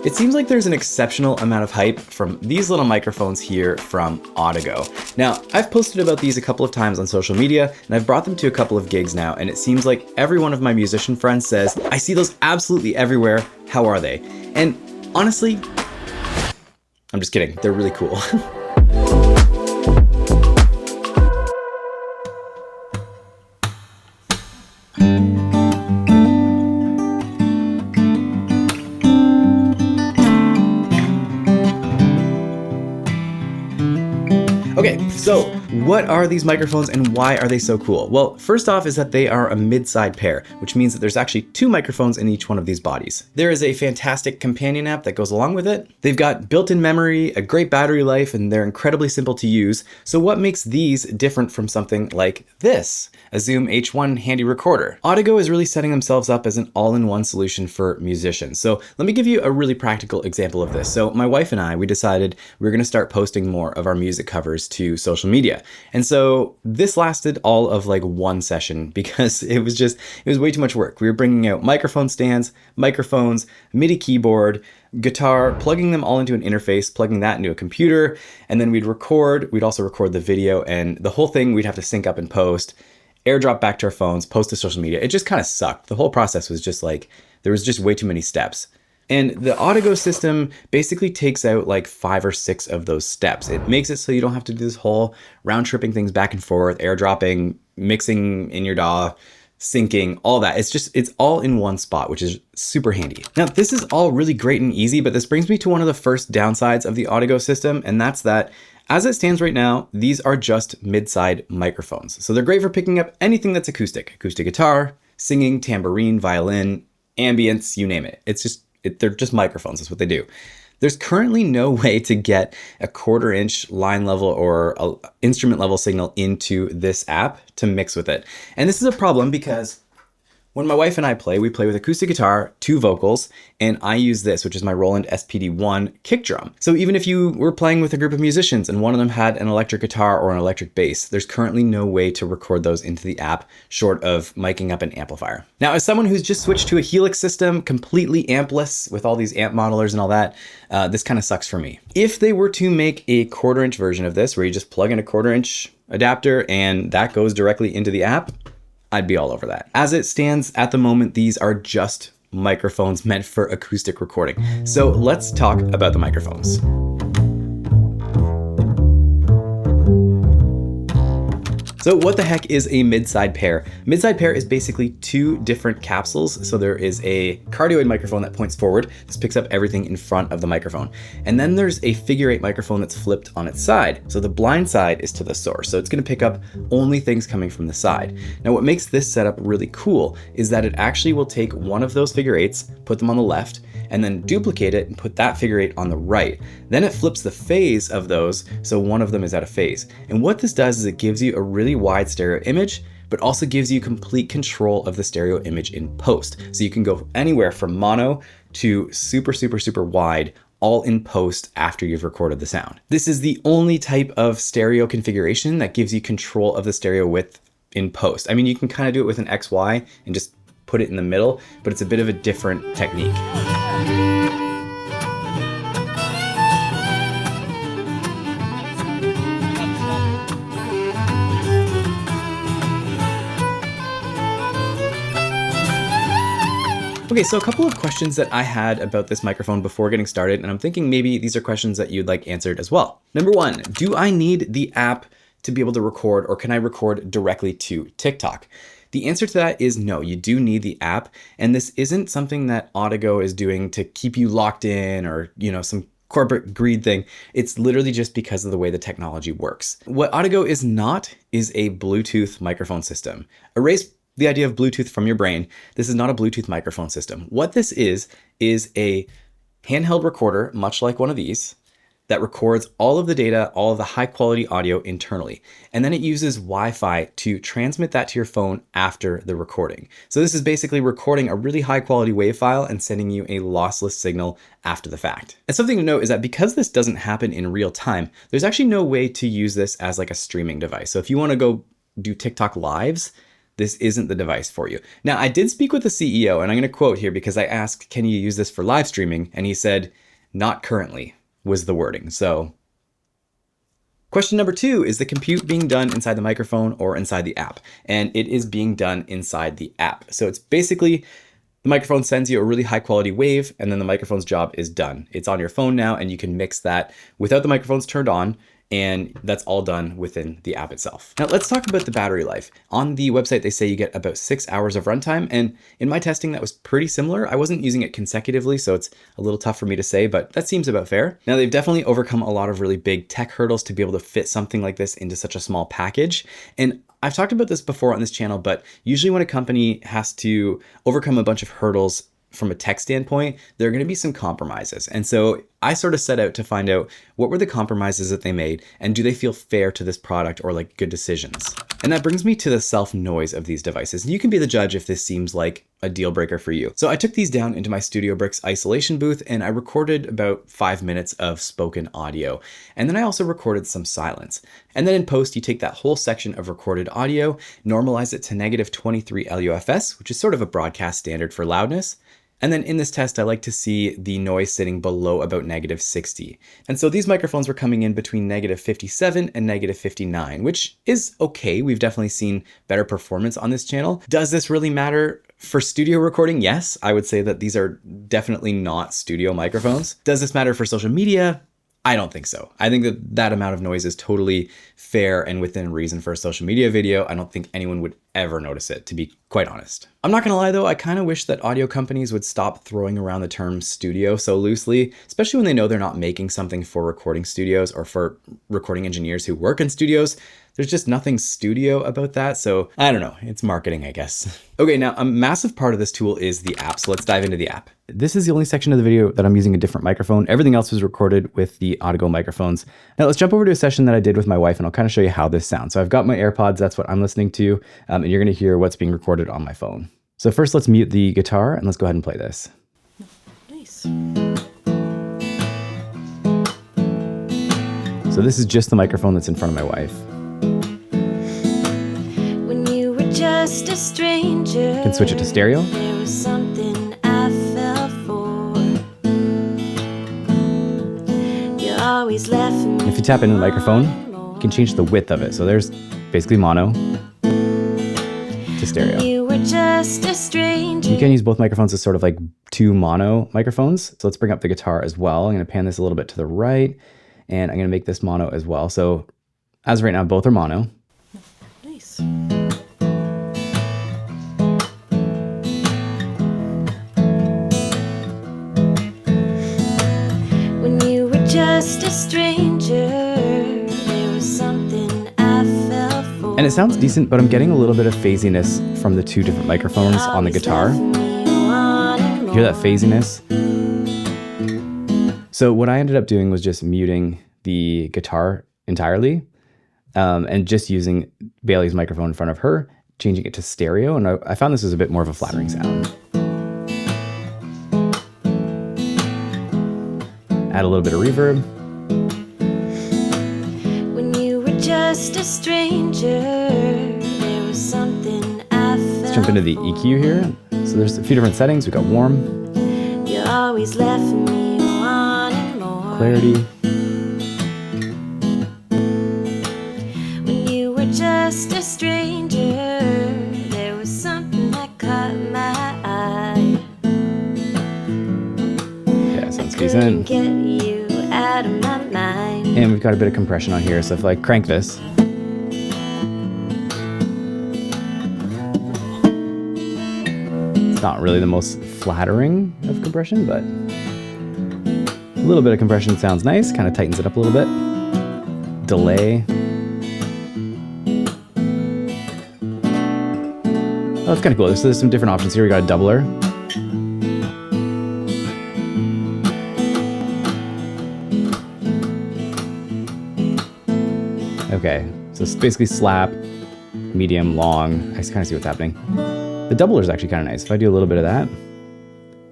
It seems like there's an exceptional amount of hype from these little microphones here from Audigo. Now, I've posted about these a couple of times on social media, and I've brought them to a couple of gigs now, and it seems like every one of my musician friends says, I see those absolutely everywhere, how are they? And honestly, I'm just kidding, they're really cool. Okay, so what are these microphones and why are they so cool? Well, first off is that they are a mid-side pair, which means that there's actually two microphones in each one of these bodies. There is a fantastic companion app that goes along with it. They've got built-in memory, a great battery life, and they're incredibly simple to use. So what makes these different from something like this, a Zoom H1 handy recorder? Audigo is really setting themselves up as an all-in-one solution for musicians. So let me give you a really practical example of this. So my wife and I, we decided we were gonna start posting more of our music covers to social media. And so this lasted all of like one session because it was way too much work. We were bringing out microphone stands, microphones, MIDI keyboard, guitar, plugging them all into an interface, plugging that into a computer, and then we'd also record the video, and the whole thing we'd have to sync up and post, airdrop back to our phones, post to social media. It just kind of sucked. The whole process was just like, there was just way too many steps. And the Audigo system basically takes out like 5 or 6 of those steps. It makes it so you don't have to do this whole round tripping things back and forth, airdropping, mixing in your DAW, syncing, all that. It's all in one spot, which is super handy. Now, this is all really great and easy, but this brings me to one of the first downsides of the Audigo system, and that's that as it stands right now, these are just mid-side microphones. So they're great for picking up anything that's acoustic guitar, singing, tambourine, violin, ambience, you name it. They're just microphones, that's what they do. There's currently no way to get a 1/4 inch line level or a instrument level signal into this app to mix with it. And this is a problem because when my wife and I play, we play with acoustic guitar, 2 vocals, and I use this, which is my Roland SPD-1 kick drum. So even if you were playing with a group of musicians and one of them had an electric guitar or an electric bass, there's currently no way to record those into the app short of miking up an amplifier. Now, as someone who's just switched to a Helix system, completely ampless with all these amp modelers and all that, this kind of sucks for me. If they were to make a 1/4 inch version of this, where you just plug in a 1/4 inch adapter and that goes directly into the app, I'd be all over that. As it stands at the moment, these are just microphones meant for acoustic recording. So let's talk about the microphones. So what the heck is a mid-side pair? Mid-side pair is basically 2 different capsules. So there is a cardioid microphone that points forward. This picks up everything in front of the microphone. And then there's a figure-8 microphone that's flipped on its side. So the blind side is to the source. So it's gonna pick up only things coming from the side. Now what makes this setup really cool is that it actually will take one of those figure-8s, put them on the left, and then duplicate it and put that figure-8 on the right. Then it flips the phase of those, so one of them is out of phase. And what this does is it gives you a really wide stereo image, but also gives you complete control of the stereo image in post. So you can go anywhere from mono to super, super, super wide, all in post after you've recorded the sound. This is the only type of stereo configuration that gives you control of the stereo width in post. I mean, you can kind of do it with an XY and just put it in the middle, but it's a bit of a different technique. Okay, so a couple of questions that I had about this microphone before getting started, and I'm thinking maybe these are questions that you'd like answered as well. Number 1, do I need the app to be able to record, or can I record directly to TikTok? The answer to that is no, you do need the app, and this isn't something that Audigo is doing to keep you locked in or, some corporate greed thing. It's literally just because of the way the technology works. What Audigo is not is a Bluetooth microphone system. Erase the idea of Bluetooth from your brain. This is not a Bluetooth microphone system. What this is a handheld recorder, much like one of these, that records all of the data, all of the high quality audio internally. And then it uses Wi-Fi to transmit that to your phone after the recording. So this is basically recording a really high quality WAV file and sending you a lossless signal after the fact. And something to note is that because this doesn't happen in real time, there's actually no way to use this as like a streaming device. So if you want to go do TikTok lives, this isn't the device for you. Now, I did speak with the CEO, and I'm going to quote here because I asked, can you use this for live streaming? And he said, not currently was the wording. So question number 2, is the compute being done inside the microphone or inside the app? And it is being done inside the app. So it's basically the microphone sends you a really high quality wave, and then the microphone's job is done. It's on your phone now, and you can mix that without the microphones turned on, and that's all done within the app itself. Now let's talk about the battery life. On the website, they say you get about 6 hours of runtime, and in my testing, that was pretty similar. I wasn't using it consecutively, so it's a little tough for me to say, but that seems about fair. Now they've definitely overcome a lot of really big tech hurdles to be able to fit something like this into such a small package. And I've talked about this before on this channel, but usually when a company has to overcome a bunch of hurdles from a tech standpoint, there are going to be some compromises. And so I sort of set out to find out what were the compromises that they made, and do they feel fair to this product or like good decisions? And that brings me to the self noise of these devices. And you can be the judge if this seems like a deal breaker for you. So I took these down into my Studio Bricks isolation booth, and I recorded about 5 minutes of spoken audio. And then I also recorded some silence. And then in post, you take that whole section of recorded audio, normalize it to -23 LUFS, which is sort of a broadcast standard for loudness. And then in this test, I like to see the noise sitting below about -60. And so these microphones were coming in between -57 and -59, which is okay. We've definitely seen better performance on this channel. Does this really matter for studio recording? Yes, I would say that these are definitely not studio microphones. Does this matter for social media? I don't think so. I think that that amount of noise is totally fair and within reason for a social media video. I don't think anyone would ever notice it, to be quite honest. I'm not gonna lie though, I kind of wish that audio companies would stop throwing around the term studio so loosely, especially when they know they're not making something for recording studios or for recording engineers who work in studios. There's just nothing studio about that, so I don't know, it's marketing, I guess. Okay, now a massive part of this tool is the app, so let's dive into the app. This is the only section of the video that I'm using a different microphone. Everything else was recorded with the Audigo microphones. Now let's jump over to a session that I did with my wife, and I'll kind of show you how this sounds. So I've got my AirPods, that's what I'm listening to, and you're gonna hear what's being recorded on my phone. So first let's mute the guitar and let's go ahead and play this. Nice. So this is just the microphone that's in front of my wife. When you were just a stranger, You can switch it to stereo. there was something I fell for. You always left me. If you tap into the microphone, you can change the width of it. So there's basically mono to stereo. You were just a stranger. You can use both microphones as sort of like 2 mono microphones. So let's bring up the guitar as well. I'm gonna pan this a little bit to the right, and I'm gonna make this mono as well. So as of right now, both are mono. Nice. When you were just a stranger, there was something I fell for. And it sounds decent, but I'm getting a little bit of phasiness from the 2 different microphones on the guitar. You hear that phasiness? So what I ended up doing was just muting the guitar entirely, and just using Bailey's microphone in front of her, changing it to stereo, and I found this was a bit more of a flattering sound. Add a little bit of reverb. When you were just a stranger, there was something I felt. Let's jump into the EQ here. So there's a few different settings. We got warm, You always left me wanting more. clarity, When you were just a stranger, there was something that caught my eye. yeah, sounds Couldn't decent. get you out of my mind. And we've got a bit of compression on here. So if I crank this, it's not really the most flattering of compression, but a little bit of compression sounds nice, kind of tightens it up a little bit. Delay. Oh, it's kind of cool. So there's some different options here. We got a doubler. Okay, so it's basically slap, medium, long. I kind of see what's happening. The doubler is actually kind of nice. If I do a little bit of that,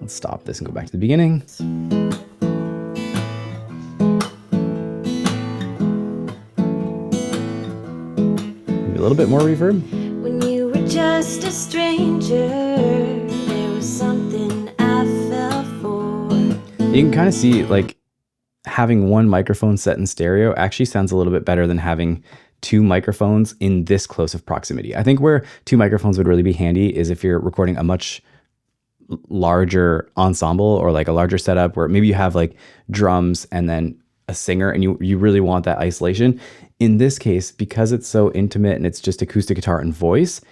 let's stop this and go back to the beginning. Maybe a little bit more reverb. When you were just just a stranger, there was something I fell for. You can kind of see like having one microphone set in stereo actually sounds a little bit better than having two microphones in this close of proximity. I think where two microphones would really be handy is if you're recording a much larger ensemble or like a larger setup where maybe you have like drums and then a singer and you really want that isolation. In this case, because it's so intimate and it's just acoustic guitar and voice,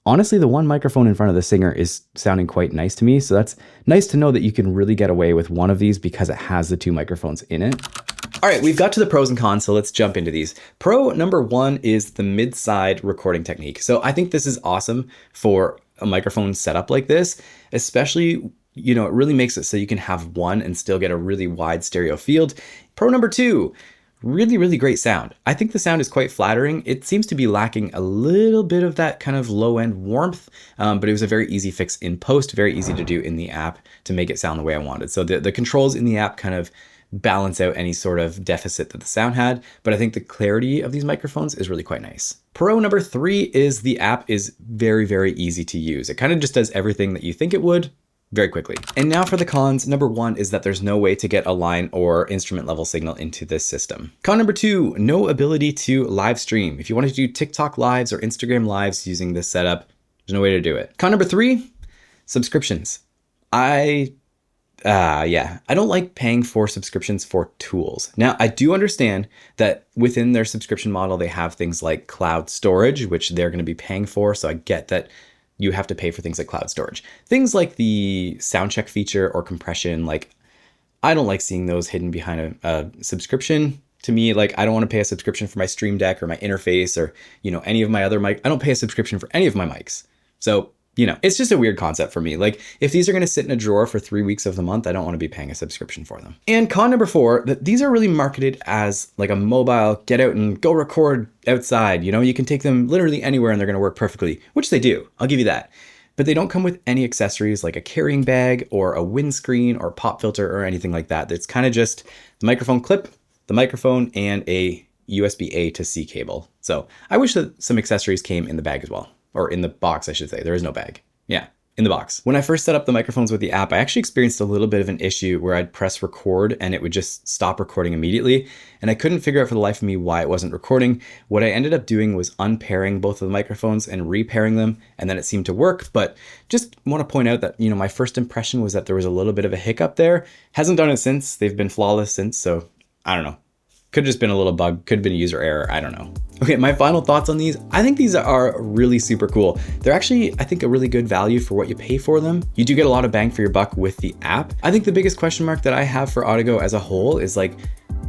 honestly, the one microphone in front of the singer is sounding quite nice to me. So that's nice to know that you can really get away with one of these because it has the two microphones in it. All right, we've got to the pros and cons, so let's jump into these. Pro number one is the mid-side recording technique. So I think this is awesome for a microphone setup like this, especially, you know, it really makes it so you can have one and still get a really wide stereo field. Pro number two, really, really great sound. I think the sound is quite flattering. It seems to be lacking a little bit of that kind of low end warmth, but it was a very easy fix in post, very easy to do in the app to make it sound the way I wanted. So the controls in the app kind of balance out any sort of deficit that the sound had, but I think the clarity of these microphones is really quite nice. Pro number three is the app is very, very easy to use. It kind of just does everything that you think it would very quickly. And now for the cons. Number one is that there's no way to get a line or instrument level signal into this system. Con number two, no ability to live stream. If you want to do TikTok lives or Instagram lives using this setup, there's no way to do it. Con number three, subscriptions. I don't like paying for subscriptions for tools. Now, I do understand that within their subscription model, they have things like cloud storage, which they're going to be paying for. So I get that you have to pay for things like cloud storage. Things like the sound check feature or compression, like I don't like seeing those hidden behind a subscription. To me, like I don't want to pay a subscription for my Stream Deck or my interface or, you know, any of my other mic. I don't pay a subscription for any of my mics. So, you know, it's just a weird concept for me. Like if these are going to sit in a drawer for 3 weeks of the month, I don't want to be paying a subscription for them. And con number four, that these are really marketed as like a mobile, get out and go record outside. You know, you can take them literally anywhere and they're going to work perfectly, which they do. I'll give you that. But they don't come with any accessories like a carrying bag or a windscreen or pop filter or anything like that. It's kind of just the microphone clip, the microphone, and a USB-A to C cable. So I wish that some accessories came in the bag as well. Or in the box, I should say. There is no bag. Yeah, in the box. When I first set up the microphones with the app, I actually experienced a little bit of an issue where I'd press record and it would just stop recording immediately. And I couldn't figure out for the life of me why it wasn't recording. What I ended up doing was unpairing both of the microphones and repairing them. And then it seemed to work. But just want to point out that, you know, my first impression was that there was a little bit of a hiccup there. Hasn't done it since. They've been flawless since. So I don't know. Could have just been a little bug, could have been a user error, I don't know. Okay, my final thoughts on these. I think these are really super cool. They're actually, I think, a really good value for what you pay for them. You do get a lot of bang for your buck with the app. I think the biggest question mark that I have for Audigo as a whole is like,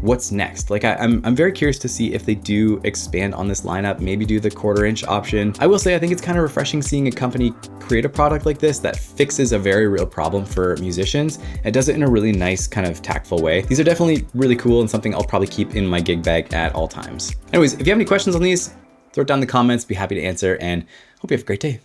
what's next? Like I'm very curious to see if they do expand on this lineup, maybe do the 1/4 inch option. I will say, I think it's kind of refreshing seeing a company create a product like this that fixes a very real problem for musicians and does it in a really nice kind of tactful way. These are definitely really cool and something I'll probably keep in my gig bag at all times. Anyways, if you have any questions on these, throw it down in the comments, be happy to answer, and hope you have a great day.